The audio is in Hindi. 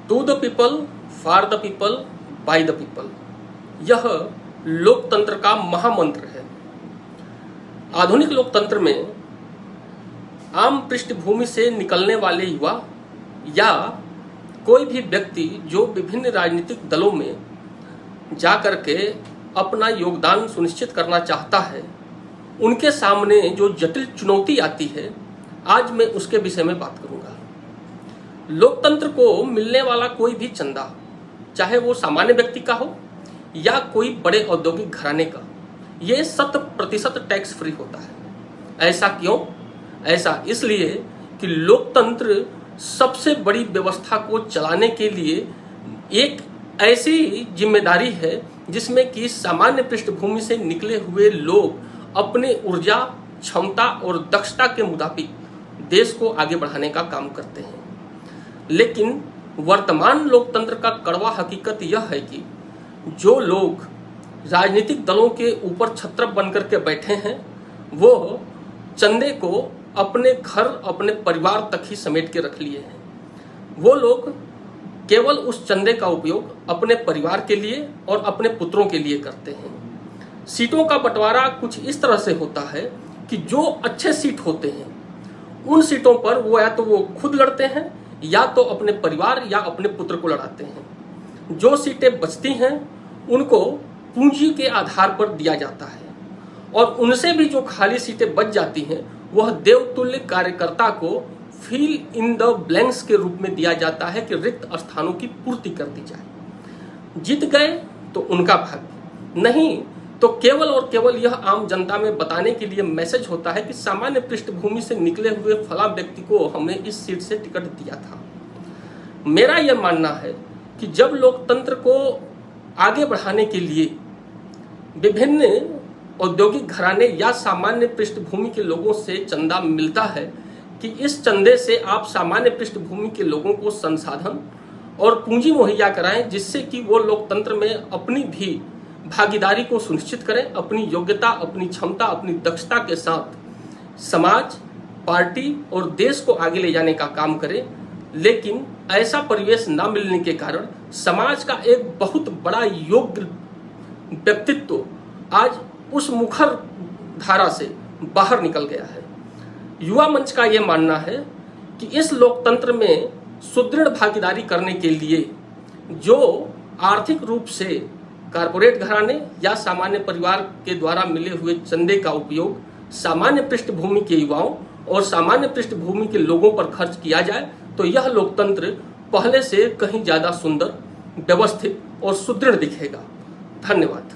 To the people, for the people, by the people, यह लोकतंत्र का महामंत्र है। आधुनिक लोकतंत्र में आम पृष्ठभूमि से निकलने वाले युवा या कोई भी व्यक्ति जो विभिन्न राजनीतिक दलों में जाकर के अपना योगदान सुनिश्चित करना चाहता है, उनके सामने जो जटिल चुनौती आती है, आज मैं उसके विषय में बात करूंगा। लोकतंत्र को मिलने वाला कोई भी चंदा, चाहे वो सामान्य व्यक्ति का हो या कोई बड़े औद्योगिक घराने का, ये 100% टैक्स फ्री होता है। ऐसा क्यों? ऐसा इसलिए कि लोकतंत्र सबसे बड़ी व्यवस्था को चलाने के लिए एक ऐसी जिम्मेदारी है जिसमें कि सामान्य पृष्ठभूमि से निकले हुए लोग अपने ऊर्जा, क्षमता और दक्षता के मुताबिक देश को आगे बढ़ाने का काम करते हैं। लेकिन वर्तमान लोकतंत्र का कड़वा हकीकत यह है कि जो लोग राजनीतिक दलों के ऊपर छत्र बनकर के बैठे हैं, वो चंदे को अपने घर, अपने परिवार तक ही समेट के रख लिए हैं। वो लोग केवल उस चंदे का उपयोग अपने परिवार के लिए और अपने पुत्रों के लिए करते हैं। सीटों का बंटवारा कुछ इस तरह से होता है कि जो अच्छे सीट होते हैं, उन सीटों पर वो या तो वो खुद लड़ते हैं या तो अपने परिवार या अपने पुत्र को लड़ाते हैं। जो सीटें बचती हैं उनको पूंजी के आधार पर दिया जाता है और उनसे भी जो खाली सीटें बच जाती हैं वह देवतुल्य कार्यकर्ता को फिल इन द ब्लैंक्स के रूप में दिया जाता है कि रिक्त स्थानों की पूर्ति कर दी जाए। जीत गए तो उनका भाग्य, नहीं तो केवल और केवल यह आम जनता में बताने के लिए मैसेज होता है कि सामान्य पृष्ठभूमि से निकले हुए फला व्यक्ति को हमने इस सीट से टिकट दिया था। मेरा यह मानना है कि जब लोकतंत्र को आगे बढ़ाने के लिए विभिन्न औद्योगिक घराने या सामान्य पृष्ठभूमि के लोगों से चंदा मिलता है कि इस चंदे से आप सामान्य पृष्ठभूमि के लोगों को संसाधन और पूंजी मुहैया कराएं, जिससे कि वो लोकतंत्र में अपनी भी भागीदारी को सुनिश्चित करें, अपनी योग्यता, अपनी क्षमता, अपनी दक्षता के साथ समाज, पार्टी और देश को आगे ले जाने का काम करें। लेकिन ऐसा परिवेश न मिलने के कारण समाज का एक बहुत बड़ा योग्य व्यक्तित्व आज उस मुखर धारा से बाहर निकल गया है। युवा मंच का यह मानना है कि इस लोकतंत्र में सुदृढ़ भागीदारी करने के लिए जो आर्थिक रूप से कारपोरेट घराने या सामान्य परिवार के द्वारा मिले हुए चंदे का उपयोग सामान्य पृष्ठभूमि के युवाओं और सामान्य पृष्ठभूमि के लोगों पर खर्च किया जाए तो यह लोकतंत्र पहले से कहीं ज्यादा सुंदर, व्यवस्थित और सुदृढ़ दिखेगा। धन्यवाद।